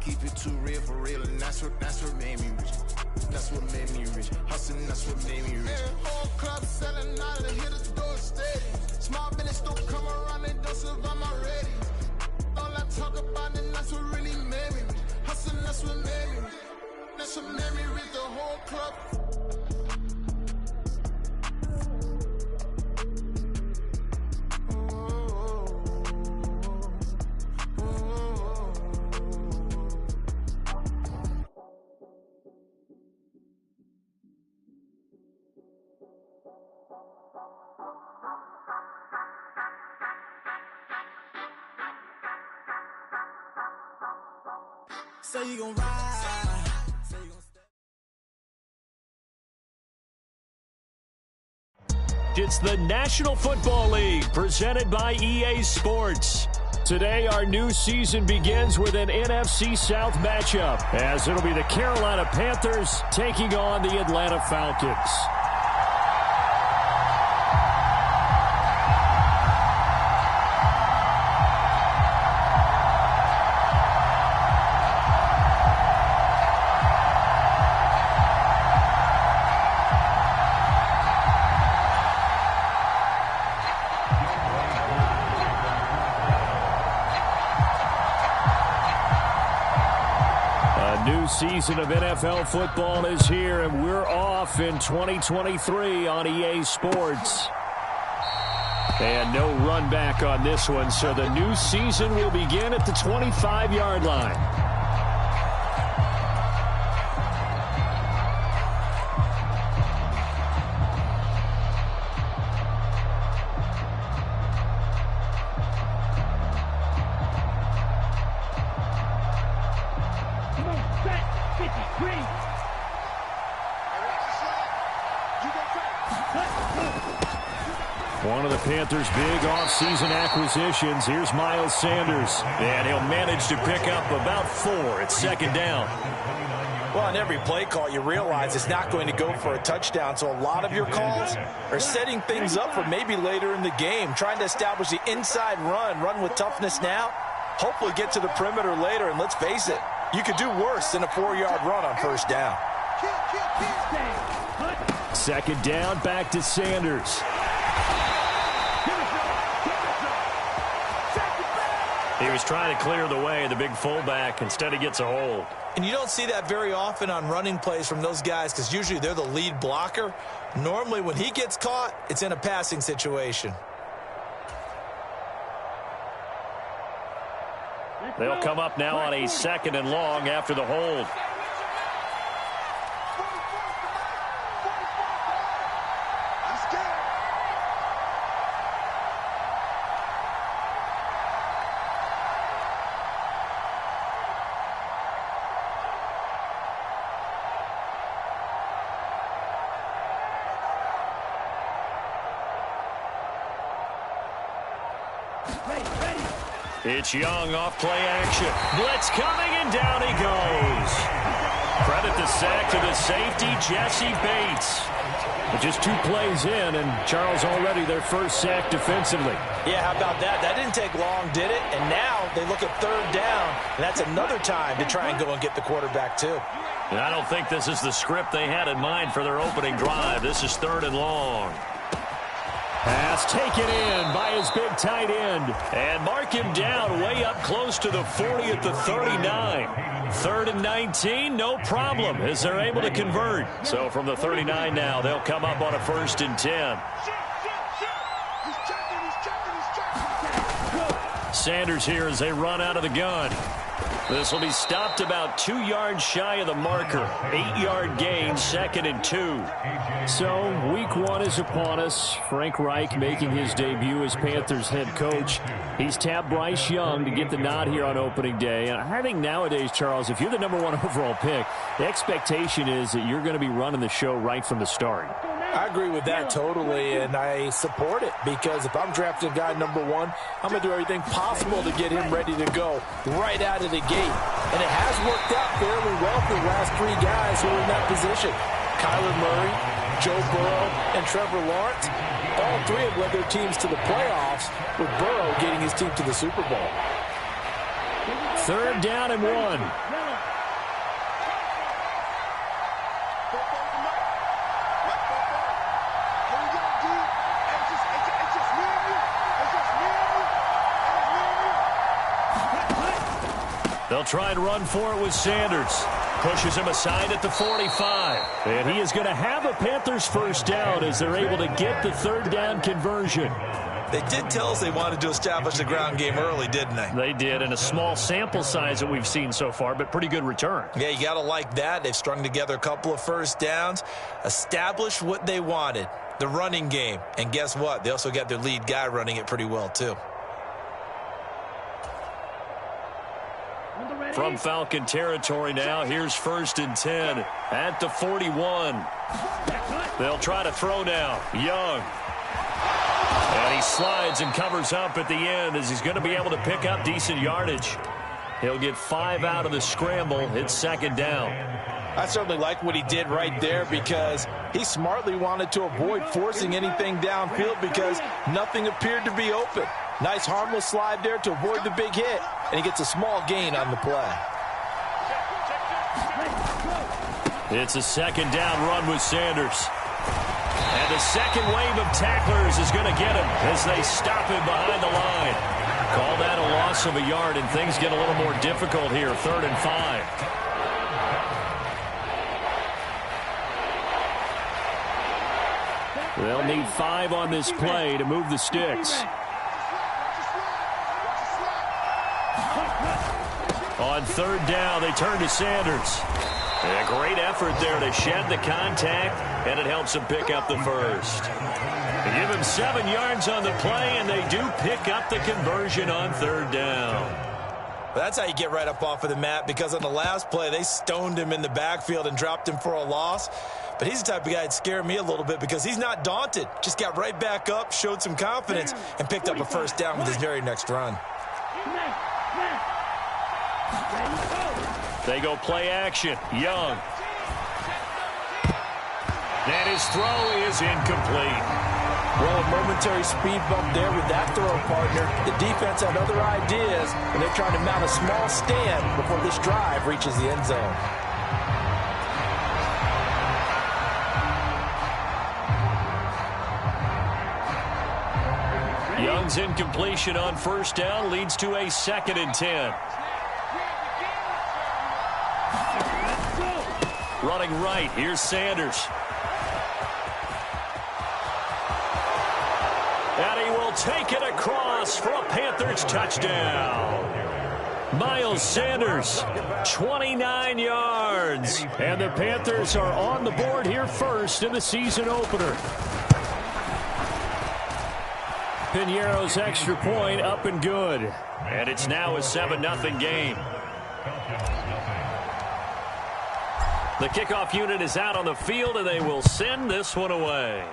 keep it too real for real, and that's what made me rich. That's what made me rich. Hustling, that's what made me rich. Yeah, whole club selling out of the hit the door steady. Small business don't come around, they don't survive my ready. All I talk about it, that's what really made me rich. Hustling, that's what made me rich. That's what made me rich, the whole club. Say you gon' ride. Say you gon' stay. It's the National Football League presented by EA Sports. Today, our new season begins with an NFC South matchup, as it'll be the Carolina Panthers taking on the Atlanta Falcons. Season of NFL football is here, and we're off in 2023 on EA Sports. And no run back on this one, so the new season will begin at the 25-yard line. One of the Panthers' big offseason acquisitions. Here's Miles Sanders, and he'll manage to pick up about 4 at second down. Well, on every play call, you realize it's not going to go for a touchdown, so a lot of your calls are setting things up for maybe later in the game, trying to establish the inside run with toughness now, hopefully get to the perimeter later, and let's face it, you could do worse than a 4-yard run on first down. Second down, back to Sanders. He was trying to clear the way, the big fullback. Instead, he gets a hold. And you don't see that very often on running plays from those guys because usually they're the lead blocker. Normally, when he gets caught, it's in a passing situation. They'll come up now on a 2nd and long after the hold. It's Young off play action. Blitz coming, and down he goes. Credit the sack to the safety, Jesse Bates. But just 2 plays in, and Charles already their first sack defensively. Yeah, how about that? That didn't take long, did it? And now they look at 3rd down, and that's another time to try and go and get the quarterback too. And I don't think this is the script they had in mind for their opening drive. This is 3rd and long. Pass taken in by his big tight end. And mark him down way up close to the 40 at the 39. 3rd and 19, no problem, as they're able to convert. So from the 39 now, they'll come up on a 1st and 10. Sanders here as they run out of the gun. This will be stopped about 2 yards shy of the marker. 8-yard gain, 2nd and 2. So week 1 is upon us. Frank Reich making his debut as Panthers head coach. He's tapped Bryce Young to get the nod here on opening day. And I think nowadays, Charles, if you're the #1 overall pick, the expectation is that you're going to be running the show right from the start. I agree with that totally, and I support it because if I'm drafting guy #1, I'm going to do everything possible to get him ready to go right out of the gate. And it has worked out fairly well for the last 3 guys who are in that position. Kyler Murray, Joe Burrow, and Trevor Lawrence. All 3 have led their teams to the playoffs, with Burrow getting his team to the Super Bowl. Third down and 1. They'll try and run for it with Sanders. Pushes him aside at the 45. And he is going to have a Panthers first down as they're able to get the third down conversion. They did tell us they wanted to establish the ground game early, didn't they? They did, and a small sample size that we've seen so far, but pretty good return. Yeah, you got to like that. They've strung together a couple of first downs, established what they wanted, the running game. And guess what? They also got their lead guy running it pretty well, too. From Falcon territory now, here's 1st and 10 at the 41. They'll try to throw now. Young. And he slides and covers up at the end as he's going to be able to pick up decent yardage. He'll get 5 out of the scramble. It's 2nd down. I certainly like what he did right there because he smartly wanted to avoid forcing anything downfield because nothing appeared to be open. Nice harmless slide there to avoid the big hit, and he gets a small gain on the play. It's a 2nd down run with Sanders. And the second wave of tacklers is going to get him as they stop him behind the line. Call that a loss of a yard, and things get a little more difficult here. 3rd and 5. They'll need 5 on this play to move the sticks. On 3rd down, they turn to Sanders. A great effort there to shed the contact, and it helps him pick up the first. They give him 7 yards on the play, and they do pick up the conversion on 3rd down. That's how you get right up off of the mat, because on the last play, they stoned him in the backfield and dropped him for a loss. But he's the type of guy that scared me a little bit because he's not daunted. Just got right back up, showed some confidence, and picked up a first down with his very next run. They go play action. Young. And his throw is incomplete. Well, a momentary speed bump there with that throw partner. The defense had other ideas, and they're trying to mount a small stand before this drive reaches the end zone. Young's incompletion on 1st down leads to a 2nd and 10. Running right, here's Sanders. And he will take it across for a Panthers touchdown. Miles Sanders, 29 yards. And the Panthers are on the board here first in the season opener. Piñeiro's extra point up and good. And it's now a 7-0 game. The kickoff unit is out on the field, and they will send this one away.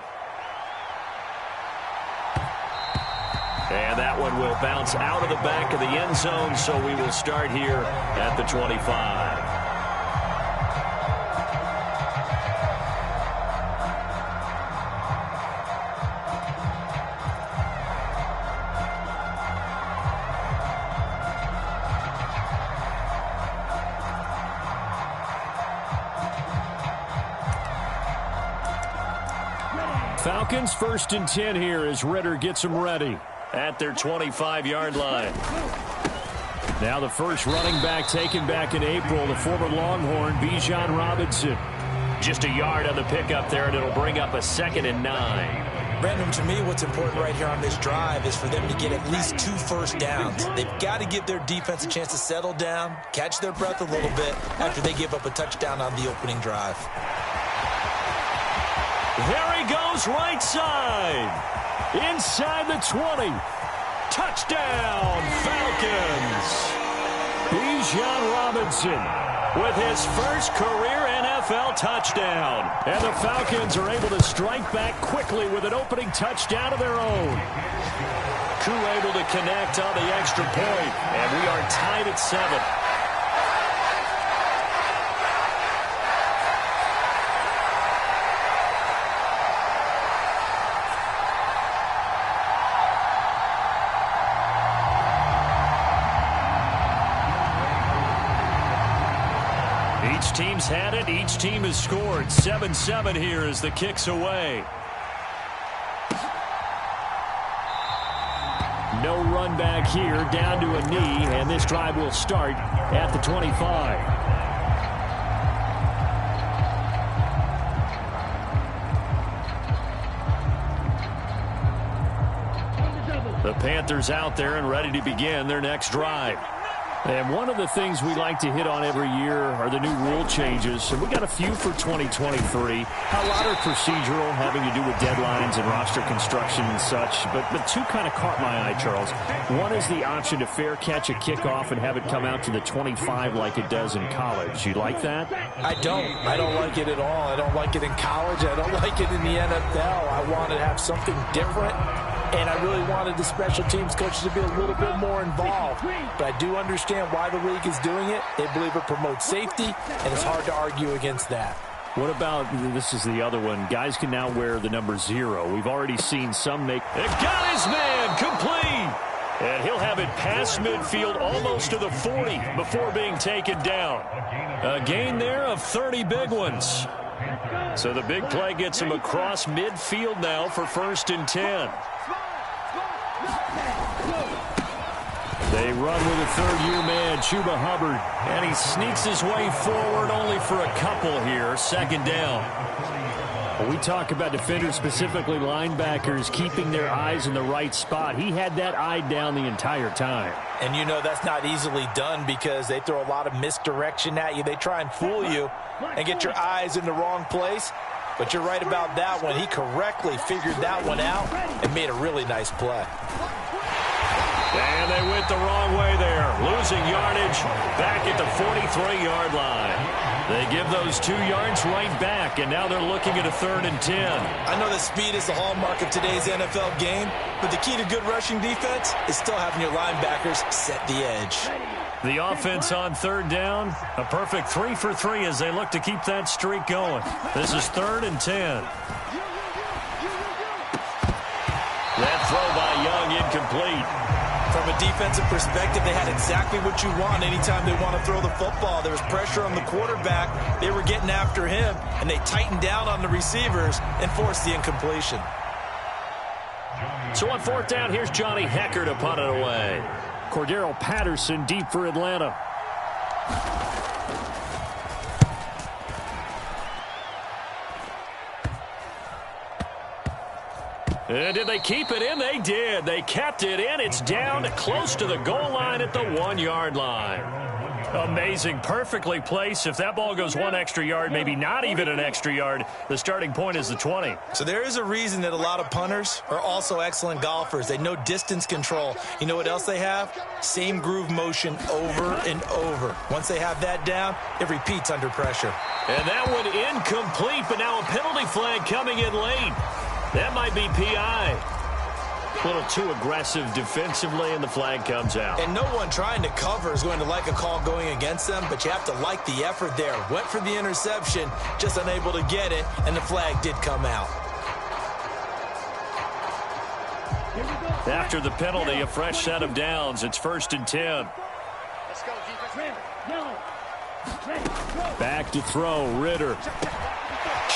And that one will bounce out of the back of the end zone, so we will start here at the 25. Falcons 1st and 10 here as Ritter gets them ready at their 25-yard line. Now the first running back taken back in April, the former Longhorn, Bijan Robinson. Just a yard on the pickup there, and it'll bring up a 2nd and 9. Brandon, to me, what's important right here on this drive is for them to get at least 2 first downs. They've got to give their defense a chance to settle down, catch their breath a little bit after they give up a touchdown on the opening drive. There he goes, right side. Inside the 20. Touchdown, Falcons. Bijan Robinson with his first career NFL touchdown. And the Falcons are able to strike back quickly with an opening touchdown of their own. Crew able to connect on the extra point, and we are tied at 7. Each team's had it. Each team has scored. 7-7 here as the kick's away. No run back here, down to a knee, and this drive will start at the 25. The Panthers out there and ready to begin their next drive. And one of the things we like to hit on every year are the new rule changes. And we got a few for 2023. A lot are procedural, having to do with deadlines and roster construction and such. But two kind of caught my eye, Charles. One is the option to fair catch a kickoff and have it come out to the 25 like it does in college. You like that? I don't like it at all. I don't like it in college. I don't like it in the NFL. I want to have something different. And I really wanted the special teams coaches to be a little bit more involved. But I do understand why the league is doing it. They believe it promotes safety, and it's hard to argue against that. What about, this is the other one, guys can now wear the number 0. We've already seen some make. It got his man complete. And he'll have it past midfield almost to the 40 before being taken down. A gain there of 30 big ones. So the big play gets him across midfield now for 1st and 10. They run with a third-year man, Chuba Hubbard, and he sneaks his way forward only for a couple here, 2nd down. When we talk about defenders, specifically linebackers, keeping their eyes in the right spot, he had that eye down the entire time. And you know that's not easily done because they throw a lot of misdirection at you. They try and fool you and get your eyes in the wrong place. But you're right about that one. He correctly figured that one out and made a really nice play. And they went the wrong way there. Losing yardage back at the 43-yard line. They give those 2 yards right back, and now they're looking at a 3rd and 10. I know that speed is the hallmark of today's NFL game, but the key to good rushing defense is still having your linebackers set the edge. The offense on 3rd down, a perfect 3 for 3 as they look to keep that streak going. This is 3rd and 10. That throw by Young incomplete. From a defensive perspective, they had exactly what you want anytime they want to throw the football. There was pressure on the quarterback. They were getting after him, and they tightened down on the receivers and forced the incompletion. So on 4th down, here's Johnny Hecker to punt it away. Cordero Patterson deep for Atlanta. And did they keep it in? They did. They kept it in. It's down close to the goal line at the 1-yard line. Amazing. Perfectly placed. If that ball goes 1 extra yard, maybe not even an extra yard, the starting point is the 20. So there is a reason that a lot of punters are also excellent golfers. They know distance control. You know what else they have? Same groove motion over and over. Once they have that down, it repeats under pressure. And that one incomplete, but now a penalty flag coming in late. That might be PI. A little too aggressive defensively, and the flag comes out. And no one trying to cover is going to like a call going against them, but you have to like the effort there. Went for the interception, just unable to get it, and the flag did come out. After the penalty, a fresh set of downs. It's 1st and 10. Back to throw, Ritter.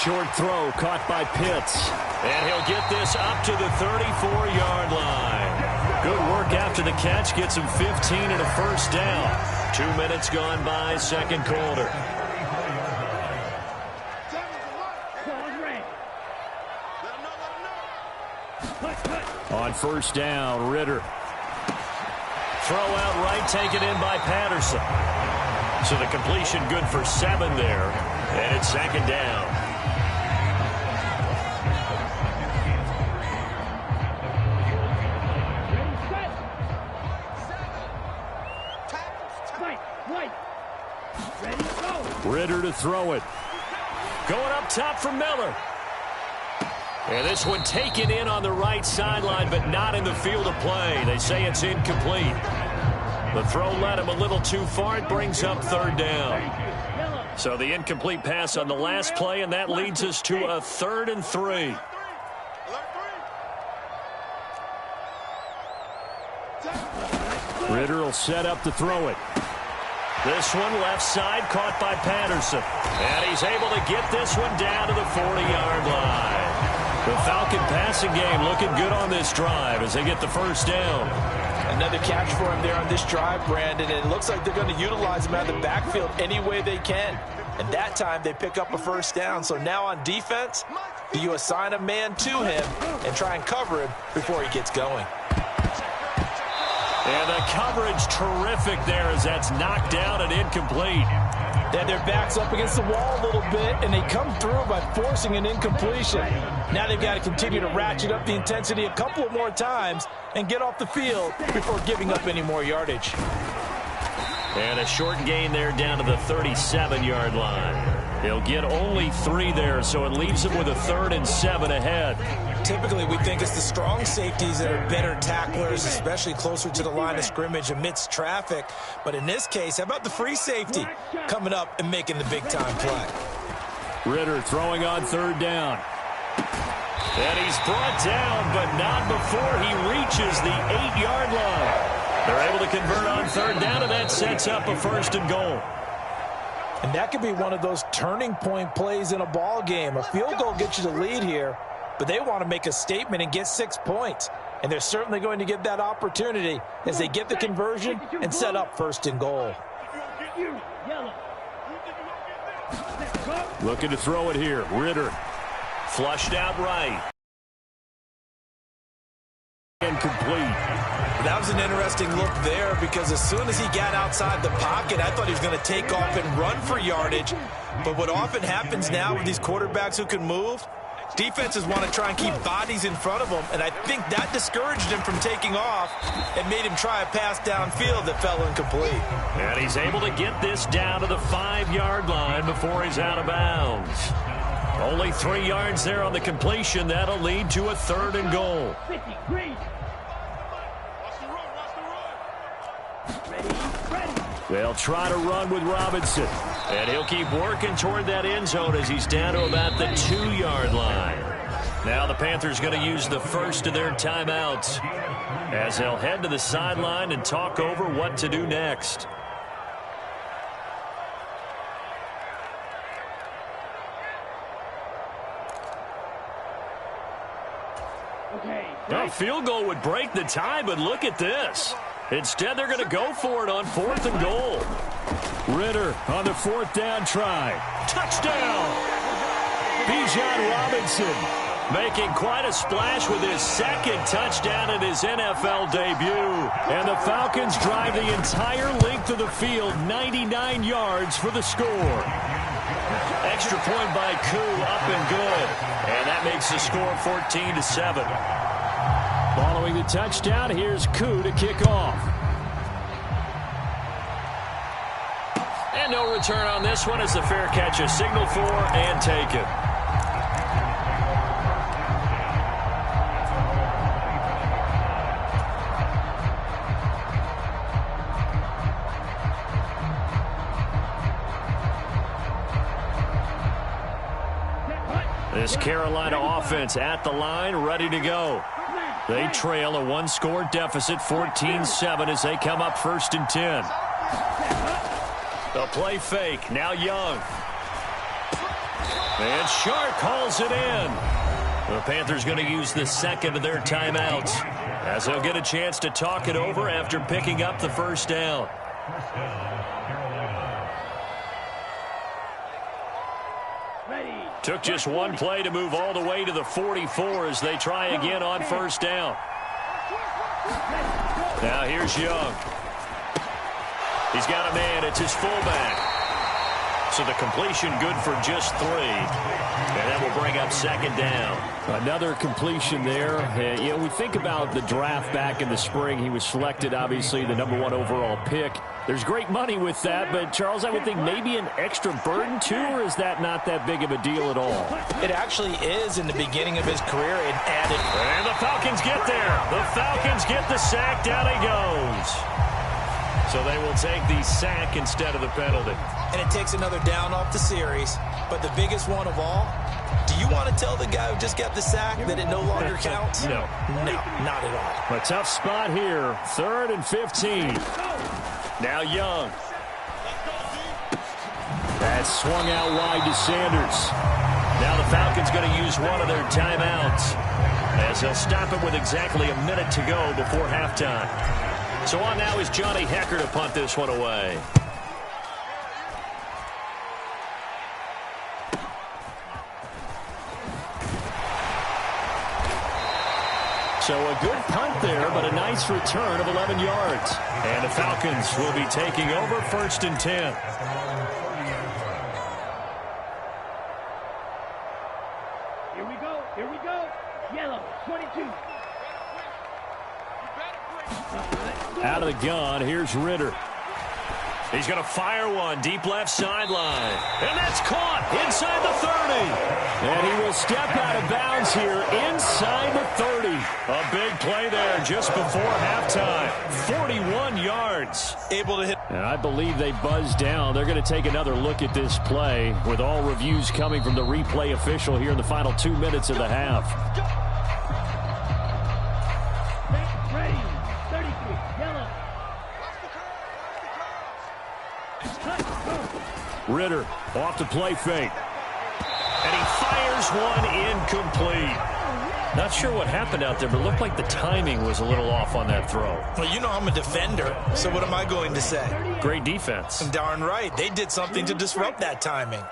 Short throw caught by Pitts. And he'll get this up to the 34-yard line. Good work after the catch. Gets him 15 and a 1st down. 2 minutes gone by, 2nd quarter. On 1st down, Ritter. Throw out right, taken in by Patterson. So the completion good for 7 there. And it's 2nd down. Ritter to throw it. Going up top for Miller. And this one taken in on the right sideline, but not in the field of play. They say it's incomplete. The throw led him a little too far. It brings up 3rd down. So the incomplete pass on the last play, and that leads us to a 3rd and 3. Ritter will set up to throw it. This one left side caught by Patterson. And he's able to get this one down to the 40-yard line. The Falcon passing game looking good on this drive as they get the first down. Another catch for him there on this drive, Brandon, and it looks like they're going to utilize him out of the backfield any way they can. And that time they pick up a first down. So now on defense, do you assign a man to him and try and cover him before he gets going? And the coverage terrific there as that's knocked down and incomplete. They had their backs up against the wall a little bit, and they come through by forcing an incompletion. Now they've got to continue to ratchet up the intensity a couple of more times and get off the field before giving up any more yardage. And a short gain there down to the 37-yard line. He'll get only 3 there, so it leaves him with a 3rd and 7 ahead. Typically, we think it's the strong safeties that are better tacklers, especially closer to the line of scrimmage amidst traffic. But in this case, how about the free safety coming up and making the big-time play? Ritter throwing on 3rd down. And he's brought down, but not before he reaches the 8-yard line. They're able to convert on 3rd down, and that sets up a 1st and goal. And that could be one of those turning point plays in a ball game. A field goal gets you the lead here, but they want to make a statement and get 6 points. And they're certainly going to get that opportunity as they get the conversion and set up 1st and goal. Looking to throw it here. Ritter flushed out right. Incomplete. That was an interesting look there because as soon as he got outside the pocket, I thought he was going to take off and run for yardage. But what often happens now with these quarterbacks who can move, defenses want to try and keep bodies in front of them, and I think that discouraged him from taking off and made him try a pass downfield that fell incomplete. And he's able to get this down to the 5-yard line before he's out of bounds. Only 3 yards there on the completion. That'll lead to a 3rd and goal. They'll try to run with Robinson. And he'll keep working toward that end zone as he's down to about the 2-yard line. Now the Panthers going to use the first of their timeouts as they'll head to the sideline and talk over what to do next. A field goal would break the tie, but look at this. Instead, they're going to go for it on 4th and goal. Ritter on the 4th down try. Touchdown! Bijan Robinson making quite a splash with his 2nd touchdown in his NFL debut. And the Falcons drive the entire length of the field, 99 yards for the score. Extra point by Koo, up and good. And that makes the score 14-7. Following the touchdown, here's Koo to kick off. And no return on this one as the fair catch is signaled for and taken. This Carolina offense at the line, ready to go. They trail a 1-score deficit, 14-7 as they come up 1st and 10. The play fake, now Young. And Sharp calls it in. The Panthers going to use the 2nd of their timeouts as they'll get a chance to talk it over after picking up the 1st down. Took just one play to move all the way to the 44 as they try again on 1st down. Now here's Young. He's got a man. It's his fullback. So the completion good for just 3. And that will bring up 2nd down. Another completion there. You know, we think about the draft back in the spring. He was selected, obviously, the #1 overall pick. There's great money with that, but, Charles, I would think maybe an extra burden, too, or is that not that big of a deal at all? It actually is in the beginning of his career. It added. And the Falcons get there. The Falcons get the sack. Down he goes. So they will take the sack instead of the penalty. And it takes another down off the series. But the biggest one of all, do you want to tell the guy who just got the sack that it no longer counts? No. No, not at all. A tough spot here. 3rd and 15. Now Young. Pass swung out wide to Sanders. Now the Falcons going to use one of their timeouts, as they'll stop it with exactly a minute to go before halftime. So on now is Johnny Hecker to punt this one away. So a good punt there, but a nice return of 11 yards. And the Falcons will be taking over 1st and 10. Here we go. Yellow, 22. Out of the gun, here's Ritter. He's going to fire one deep left sideline. And that's caught inside the 30. And he will step out of bounds here inside the 30. A big play there just before halftime. 41 yards. Able to hit. And I believe they buzzed down. They're going to take another look at this play, with all reviews coming from the replay official here in the final 2 minutes of the half. Ready, 33, yellow. Ritter off the play fake. And he fires one incomplete. Not sure what happened out there, but it looked like the timing was a little off on that throw. Well, you know I'm a defender, so what am I going to say? Great defense. Darn right. They did something to disrupt that timing.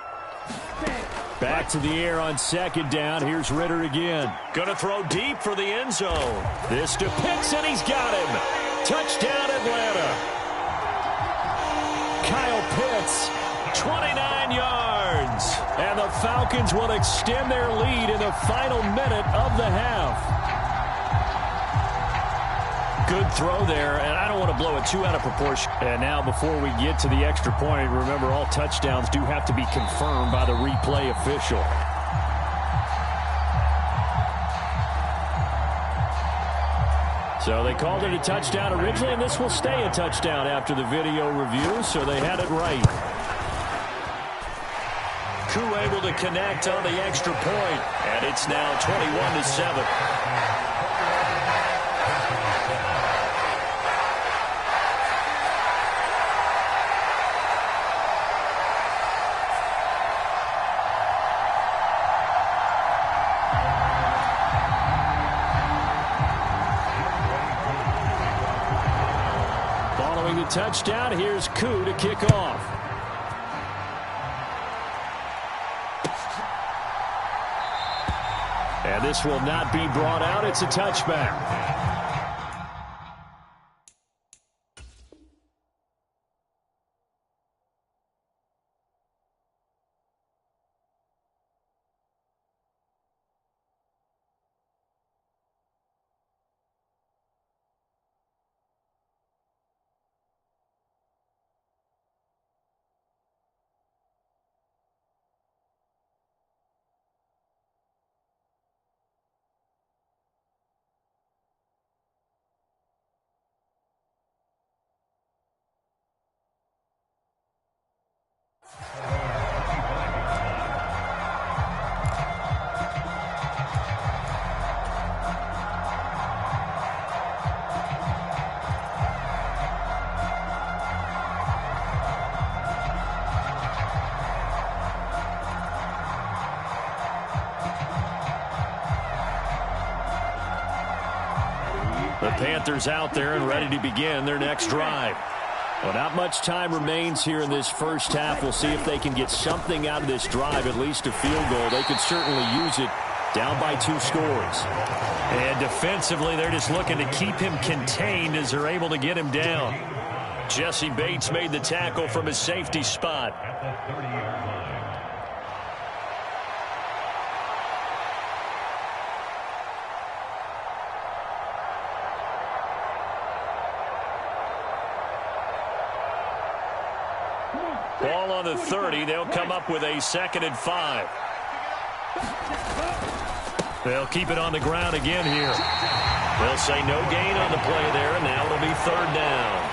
Back to the air on 2nd down. Here's Ritter again. Going to throw deep for the end zone. This to Pitts, and he's got him. Touchdown, Atlanta. Kyle Pitts, 29 yards. And the Falcons will extend their lead in the final minute of the half. Good throw there, and I don't want to blow it too out of proportion. And now before we get to the extra point, remember all touchdowns do have to be confirmed by the replay official. So they called it a touchdown originally, and this will stay a touchdown after the video review, so they had it right. Koo able to connect on the extra point, and it's now 21-7. Following the touchdown, here's Koo to kick off. And this will not be brought out. It's a touchback. The Panthers out there and ready to begin their next drive. Well, not much time remains here in this first half. We'll see if they can get something out of this drive, at least a field goal. They could certainly use it, down by 2 scores. And defensively, they're just looking to keep him contained as they're able to get him down. Jesse Bates made the tackle from his safety spot. Ball on the 30. They'll come up with a 2nd and 5. They'll keep it on the ground again here. They'll say no gain on the play there, and now it'll be 3rd down.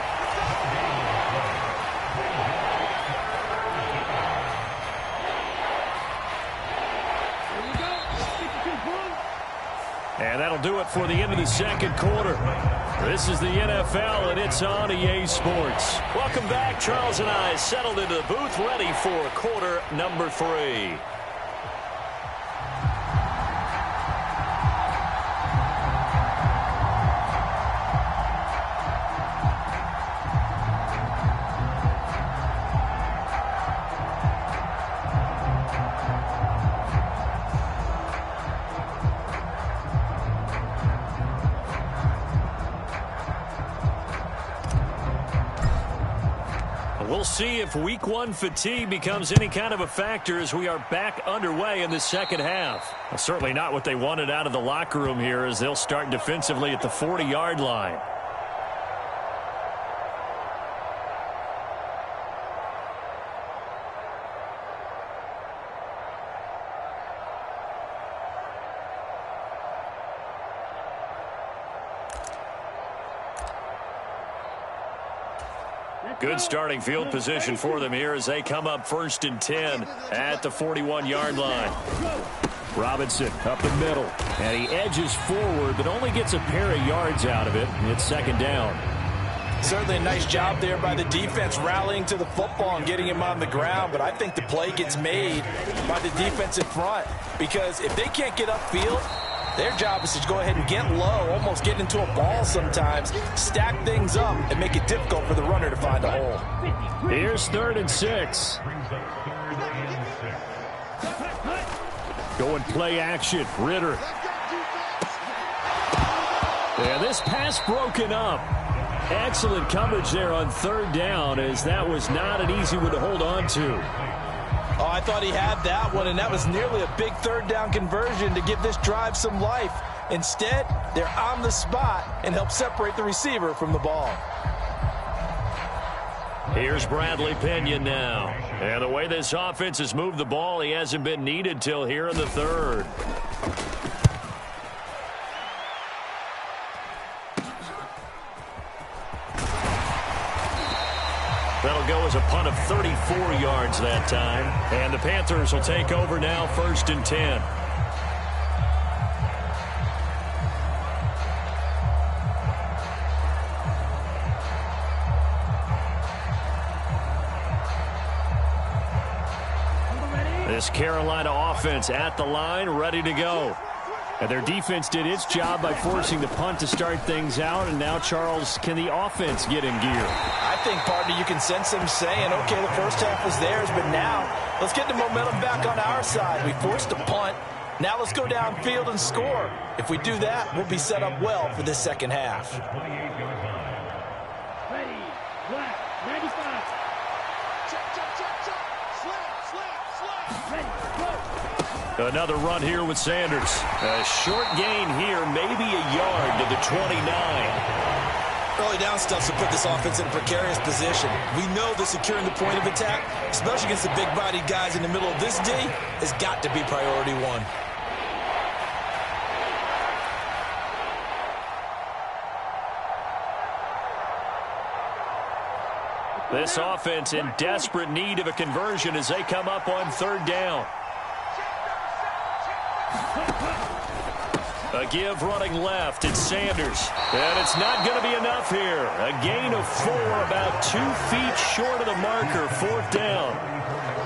And that'll do it for the end of the second quarter. This is the NFL, and it's on EA Sports. Welcome back. Charles and I settled into the booth, ready for quarter number 3. We'll see if week 1 fatigue becomes any kind of a factor as we are back underway in the second half. Well, certainly not what they wanted out of the locker room here as they'll start defensively at the 40-yard line. Good starting field position for them here as they come up 1st and 10 at the 41-yard line. Robinson up the middle, and he edges forward but only gets a pair of yards out of it. It's 2nd down. Certainly a nice job there by the defense rallying to the football and getting him on the ground, but I think the play gets made by the defensive front because if they can't get upfield, their job is to go ahead and get low, almost get into a ball sometimes, stack things up, and make it difficult for the runner to find a hole. Here's 3rd and 6. Going play action. Ritter. Yeah, this pass broken up. Excellent coverage there on 3rd down as that was not an easy one to hold on to. Oh, I thought he had that one, and that was nearly a big 3rd down conversion to give this drive some life. Instead, they're on the spot and help separate the receiver from the ball. Here's Bradley Pinion now. And the way this offense has moved the ball, he hasn't been needed till here in the 3rd. That'll go as a punt of 34 yards that time. And the Panthers will take over now 1st and 10. This Carolina offense at the line, ready to go. And their defense did its job by forcing the punt to start things out. And now, Charles, can the offense get in gear? I think, partner, you can sense them saying, okay, the first half was theirs, but now let's get the momentum back on our side. We forced a punt. Now let's go downfield and score. If we do that, we'll be set up well for this second half. Ready, black, 95. Ready, go. Another run here with Sanders. A short gain here, maybe a yard to the 29. Early down stuff to put this offense in a precarious position. We know that securing the point of attack, especially against the big-bodied guys in the middle of this D, has got to be priority 1. This offense in desperate need of a conversion as they come up on 3rd down. A give running left. It's Sanders. And it's not going to be enough here. A gain of 4, about 2 feet short of the marker. 4th down.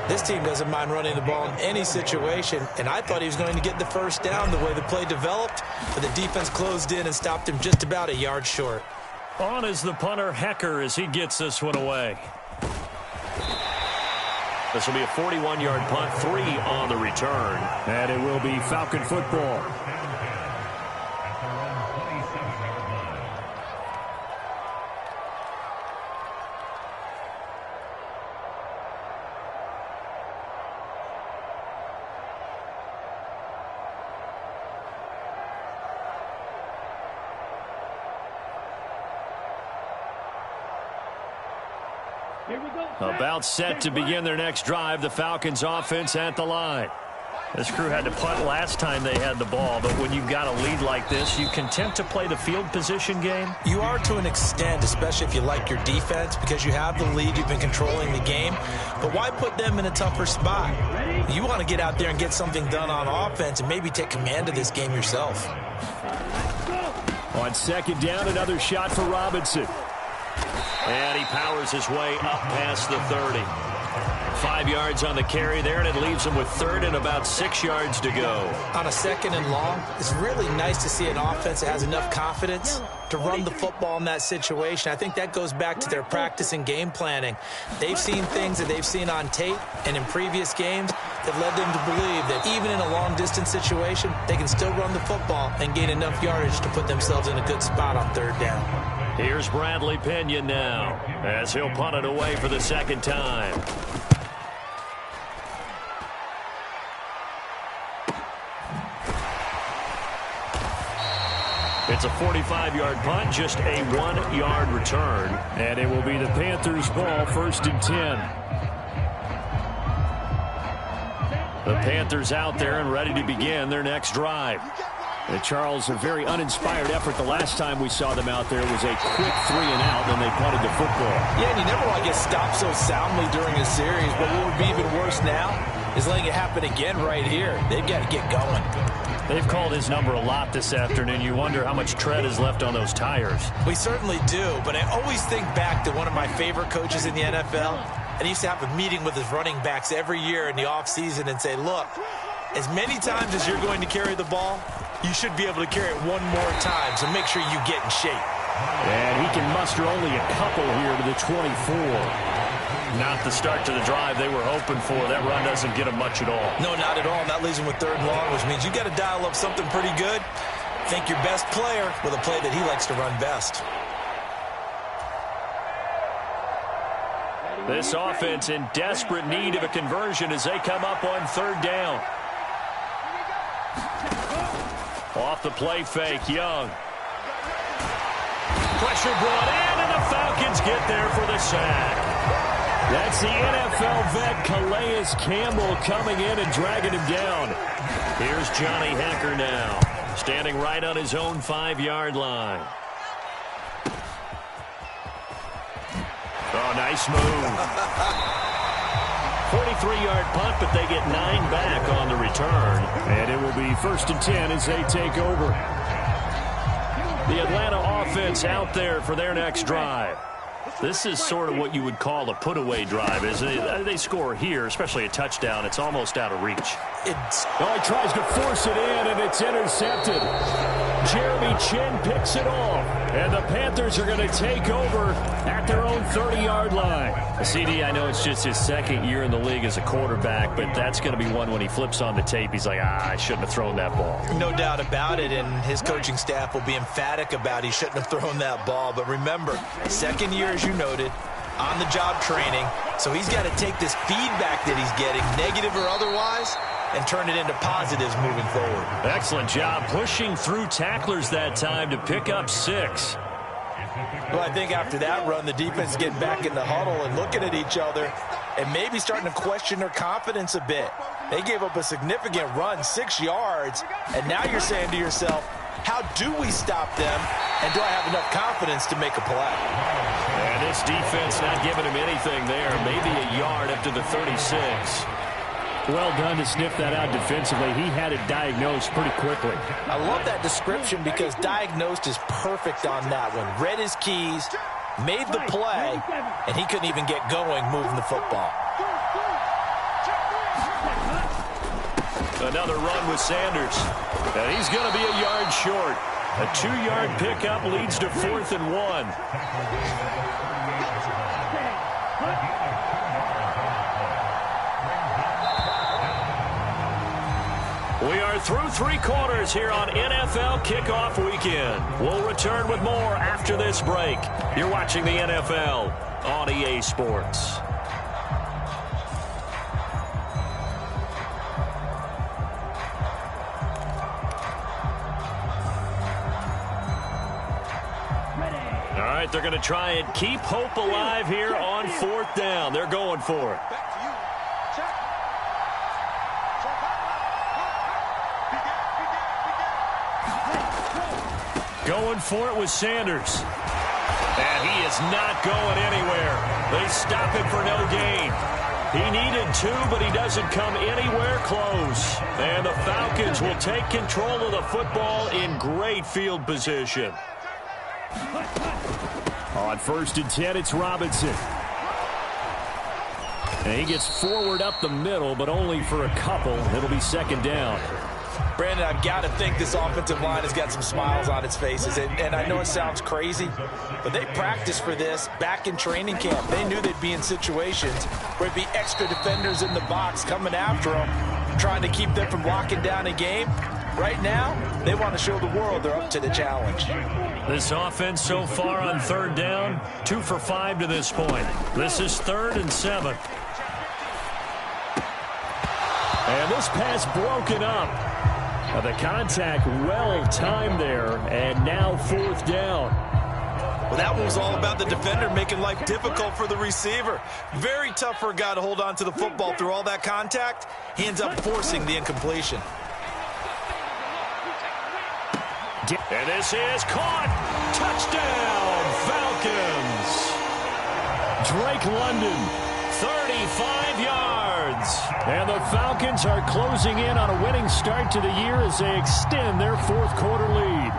This team doesn't mind running the ball in any situation, and I thought he was going to get the first down the way the play developed, but the defense closed in and stopped him just about a yard short. On is the punter, Hecker, as he gets this one away. This will be a 41-yard punt, 3 on the return. And it will be Falcon football. About set to begin their next drive, the Falcons offense at the line. This crew had to punt last time they had the ball, but when you've got a lead like this, you content to play the field position game? You are to an extent, especially if you like your defense, because you have the lead, you've been controlling the game. But why put them in a tougher spot? You want to get out there and get something done on offense and maybe take command of this game yourself. On second down, another shot for Robinson. And he powers his way up past the 30. 5 yards on the carry there, and it leaves him with third and about 6 yards to go. On a second and long, it's really nice to see an offense that has enough confidence to run the football in that situation. I think that goes back to their practice and game planning. They've seen things that they've seen on tape and in previous games that led them to believe that even in a long-distance situation, they can still run the football and gain enough yardage to put themselves in a good spot on third down. Here's Bradley Pinion now as he'll punt it away for the second time. It's a 45-yard punt, just a 1-yard return. And it will be the Panthers' ball, 1st and 10. The Panthers out there and ready to begin their next drive. Charles, a very uninspired effort. The last time we saw them out there was a quick 3 and out, and they punted the football. Yeah, and you never want to get stopped so soundly during a series, but what would be even worse now is letting it happen again right here. They've got to get going. They've called his number a lot this afternoon. You wonder how much tread is left on those tires. We certainly do, but I always think back to one of my favorite coaches in the NFL, and he used to have a meeting with his running backs every year in the offseason and say, look, as many times as you're going to carry the ball, you should be able to carry it one more time, so make sure you get in shape. And he can muster only a couple here to the 24. Not the start to the drive they were hoping for. That run doesn't get them much at all. No, not at all. And that leaves them with third and long, which means you got to dial up something pretty good. Think your best player with a play that he likes to run best. This offense in desperate need of a conversion as they come up on third down. Off the play fake, Young. Pressure brought in, and the Falcons get there for the sack. That's the NFL vet Calais Campbell coming in and dragging him down. Here's Johnny Hecker now, standing right on his own 5-yard line. Oh, nice move. 43-yard punt, but they get 9 back on the return. And it will be 1st and 10 as they take over. The Atlanta offense out there for their next drive. This is sort of what you would call a put-away drive, isn't it? They score here, especially a touchdown. It's almost out of reach. He tries to force it in, and it's intercepted. Jeremy Chin picks it off, and the Panthers are going to take over at their own 30-yard line. CD, I know it's just his second year in the league as a quarterback, but that's going to be one when he flips on the tape. He's like, I shouldn't have thrown that ball. No doubt about it, and his coaching staff will be emphatic about he shouldn't have thrown that ball. But remember, second year, as you noted, on-the-job training, so he's got to take this feedback that he's getting, negative or otherwise, and turn it into positives moving forward. Excellent job pushing through tacklers that time to pick up 6. Well, I think after that run, the defense is getting back in the huddle and looking at each other and maybe starting to question their confidence a bit. They gave up a significant run, 6 yards, and now you're saying to yourself, how do we stop them, and do I have enough confidence to make a play? And this defense not giving him anything there, maybe a yard up to the 36. Well done to sniff that out defensively. He had it diagnosed pretty quickly. I love that description because diagnosed is perfect on that one. Read his keys, made the play, and he couldn't even get going moving the football. Another run with Sanders, and he's going to be a yard short. A 2-yard pickup leads to 4th and 1. We are through 3 quarters here on NFL Kickoff Weekend. We'll return with more after this break. You're watching the NFL on EA Sports. All right, they're going to try and keep hope alive here on 4th down. They're going for it. Going for it with Sanders. And he is not going anywhere. They stop him for no gain. He needed 2, but he doesn't come anywhere close. And the Falcons will take control of the football in great field position. On 1st and 10, it's Robinson. And he gets forward up the middle, but only for a couple. It'll be 2nd down. Brandon, I've got to think this offensive line has got some smiles on its faces. And I know it sounds crazy, but they practiced for this back in training camp. They knew they'd be in situations where there'd be extra defenders in the box coming after them, trying to keep them from locking down a game. Right now, they want to show the world they're up to the challenge. This offense so far on 3rd down, 2 for 5 to this point. This is 3rd and 7. And this pass broken up. The contact well timed there, and now 4th down. Well, that one was all about the defender making life difficult for the receiver. Very tough for a guy to hold on to the football through all that contact. He ends up forcing the incompletion. And this is caught. Touchdown, Falcons. Drake London, 35 yards. And the Falcons are closing in on a winning start to the year as they extend their 4th quarter lead.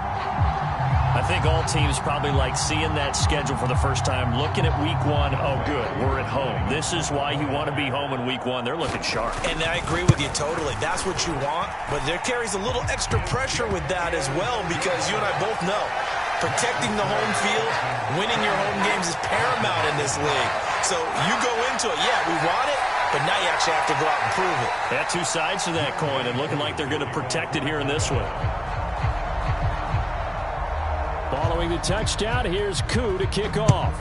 I think all teams probably like seeing that schedule for the first time, looking at week 1. Oh, good, we're at home. This is why you want to be home in week 1. They're looking sharp. And I agree with you totally. That's what you want. But there carries a little extra pressure with that as well, because you and I both know protecting the home field, winning your home games is paramount in this league. So you go into it, yeah, we want it, but now you actually have to go out and prove it. Yeah, 2 sides to that coin, and looking like they're going to protect it here in this one. Following the touchdown, here's Koo to kick off.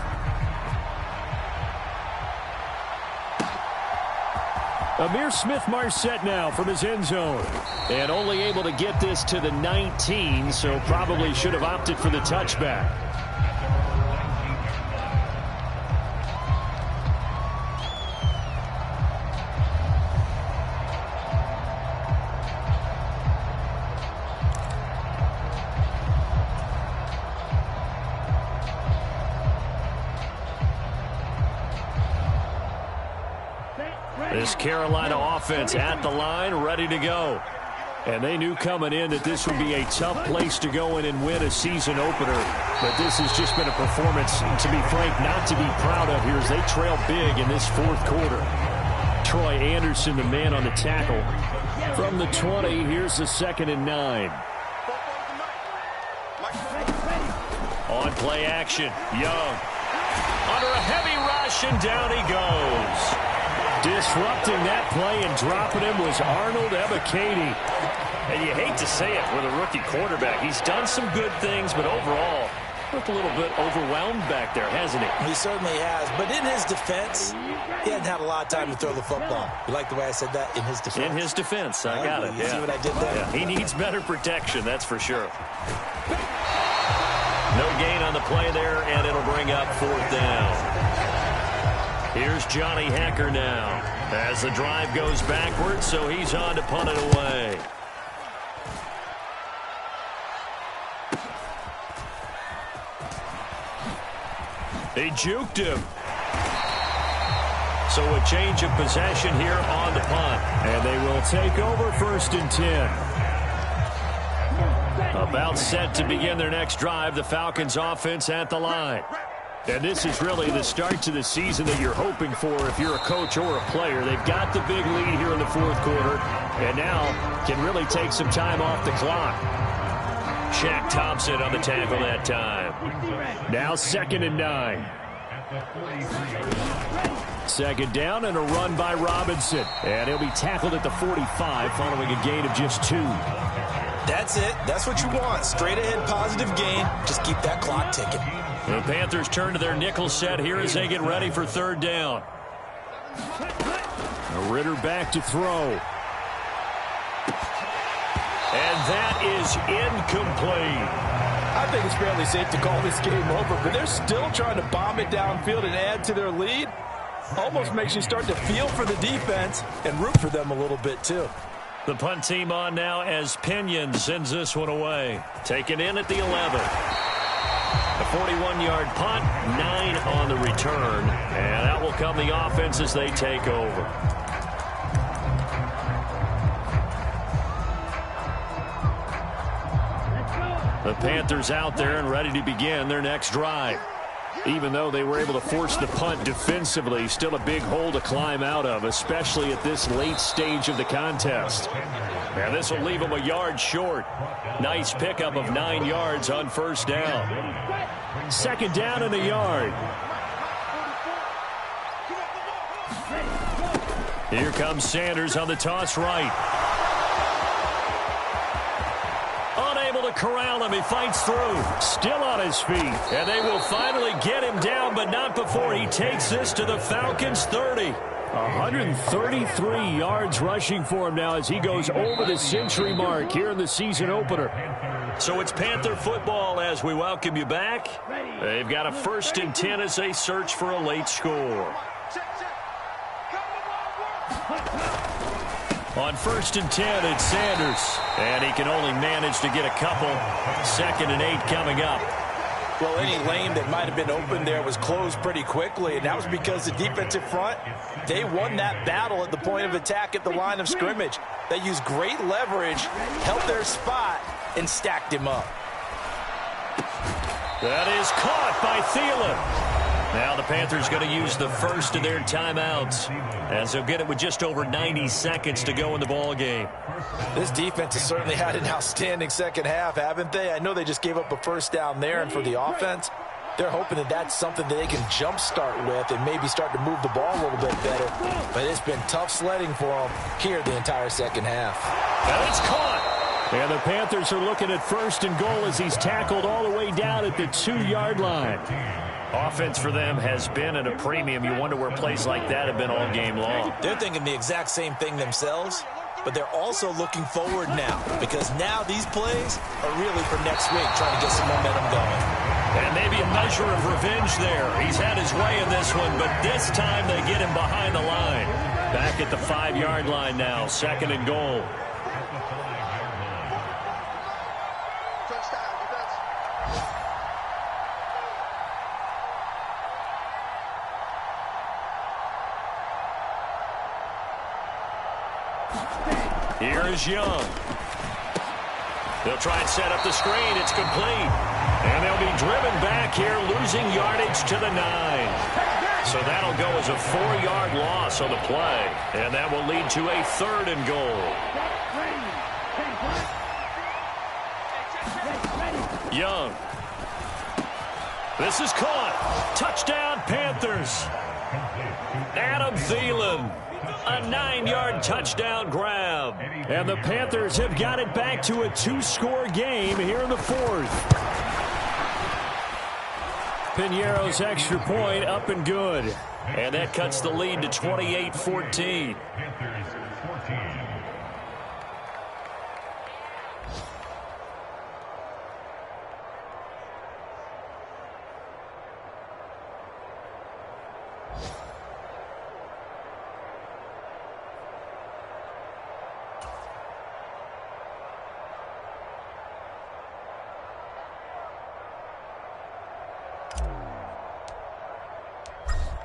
Amir Smith-Marset now from his end zone. And only able to get this to the 19, so probably should have opted for the touchback. This Carolina offense at the line, ready to go. And they knew coming in that this would be a tough place to go in and win a season opener. But this has just been a performance, to be frank, not to be proud of here as they trail big in this 4th quarter. Troy Anderson, the man on the tackle. From the 20, here's the 2nd and 9. On play action, Young. Under a heavy rush, and down he goes. Disrupting that play and dropping him was Arnold Ebiketie. And you hate to say it with a rookie quarterback. He's done some good things, but overall, looked a little bit overwhelmed back there, hasn't he? He certainly has. But in his defense, he hadn't had a lot of time to throw the football. You like the way I said that? In his defense? In his defense. I got it. You see what I did there? Yeah. He needs better protection, that's for sure. No gain on the play there, and it'll bring up 4th down. Here's Johnny Hecker now as the drive goes backwards, so he's on to punt it away. He juked him. So a change of possession here on the punt. And they will take over 1st and 10. About set to begin their next drive, the Falcons offense at the line. And this is really the start to the season that you're hoping for if you're a coach or a player. They've got the big lead here in the 4th quarter, and now can really take some time off the clock. Shaq Thompson on the tackle that time. Now 2nd and 9. 2nd down and a run by Robinson. And he'll be tackled at the 45 following a gain of just 2. That's it. That's what you want. Straight ahead positive gain. Just keep that clock ticking. The Panthers turn to their nickel set here as they get ready for 3rd down. Ritter back to throw. And that is incomplete. I think it's fairly safe to call this game over, but they're still trying to bomb it downfield and add to their lead. Almost makes you start to feel for the defense and root for them a little bit too. The punt team on now as Pinion sends this one away. Taken in at the 11. A 41-yard punt, 9 on the return. And that will come the offense as they take over. The Panthers out there and ready to begin their next drive. Even though they were able to force the punt defensively, still a big hole to climb out of, especially at this late stage of the contest. And this will leave them a yard short. Nice pickup of 9 yards on first down. Second down and a yard. Here comes Sanders on the toss right. Unable to corral him. He fights through. Still on his feet. And they will finally get him down, but not before he takes this to the Falcons' 30. 133 yards rushing for him now as he goes over the century mark here in the season opener. So it's Panther football as we welcome you back. They've got a 1st and 10 as they search for a late score. On 1st and 10, it's Sanders. And he can only manage to get a couple. 2nd and 8 coming up. Well, any lane that might have been open there was closed pretty quickly, and that was because the defensive front, they won that battle at the point of attack at the line of scrimmage. They used great leverage, held their spot, and stacked him up. That is caught by Thielen. Now the Panthers going to use the first of their timeouts as they'll get it with just over 90 seconds to go in the ball game. This defense has certainly had an outstanding second half, haven't they? I know they just gave up a first down there, and for the offense, they're hoping that that's something that they can jumpstart with and maybe start to move the ball a little bit better. But it's been tough sledding for them here the entire second half. And it's caught. And the Panthers are looking at 1st and goal as he's tackled all the way down at the 2-yard line. Offense for them has been at a premium. You wonder where plays like that have been all game long. They're thinking the exact same thing themselves, but they're also looking forward now because now these plays are really for next week, trying to get some momentum going. And maybe a measure of revenge there. He's had his way in this one, but this time they get him behind the line. Back at the 5-yard line now, 2nd and goal. Here is Young. They'll try and set up the screen. It's complete. And they'll be driven back here, losing yardage to the 9. So that'll go as a 4-yard loss on the play. And that will lead to a 3rd and goal. Young. This is caught. Touchdown, Panthers. Adam Thielen. A 9-yard touchdown grab. And the Panthers have got it back to a 2-score game here in the 4th. Piñeiro's extra point up and good. And that cuts the lead to 28-14.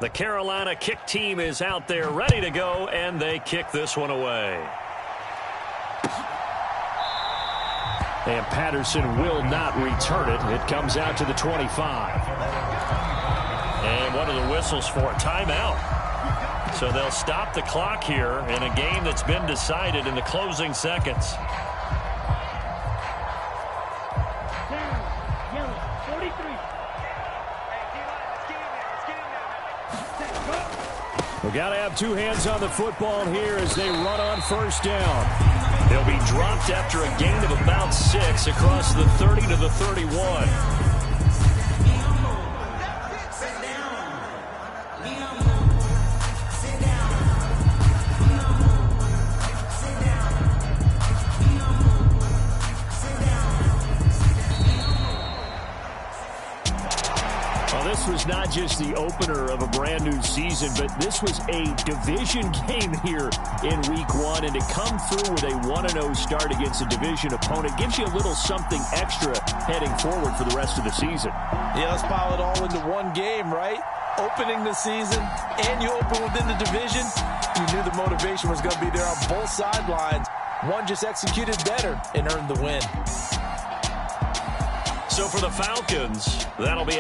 The Carolina kick team is out there ready to go, and they kick this one away. And Patterson will not return it. It comes out to the 25. And what are the whistles for? Timeout. So they'll stop the clock here in a game that's been decided in the closing seconds. We've got to have 2 hands on the football here as they run on first down. They'll be dropped after a gain of about 6 across the 30 to the 31. was not just the opener of a brand new season, but this was a division game here in week 1. And to come through with a 1-0 start against a division opponent gives you a little something extra heading forward for the rest of the season. Yeah, let's pile it all into one game, right? Opening the season, and you open within the division. You knew the motivation was going to be there on both sidelines. One just executed better and earned the win. So for the Falcons, that'll be a